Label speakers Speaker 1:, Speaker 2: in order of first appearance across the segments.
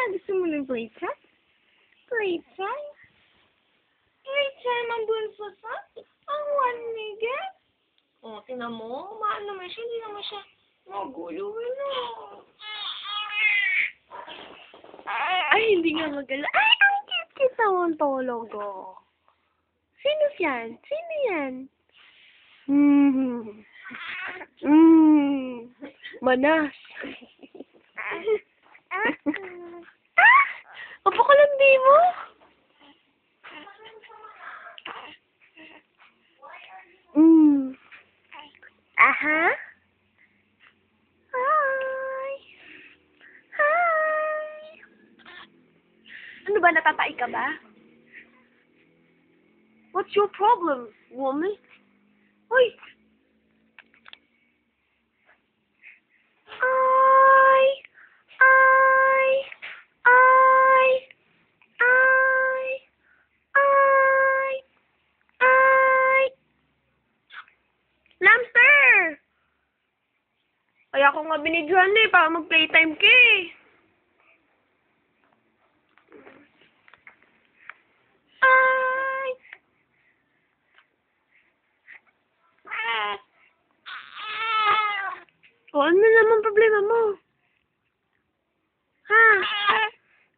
Speaker 1: na? Gusto mo ng playtime? Playtime? Playtime ang bunso sa? Ang wanigat? O, tingnan mo. Maan naman siya. Hindi naman siya maguluhin na. Ay, hindi nga magala. Ay, ang cute-cute naman tulog, oh. Sino yan? Sino yan? Manas. Papakalandi mo? Aha. Hi. Hi. Ano ba, natatai ka ba? What's your problem, woman? Hoy. Lamster! Kaya ako nga binidyohan eh, para mag-playtime ka eh. Ay! O, ano naman problema mo? Ha?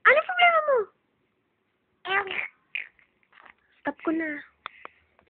Speaker 1: Ano problema mo? Stop ko na.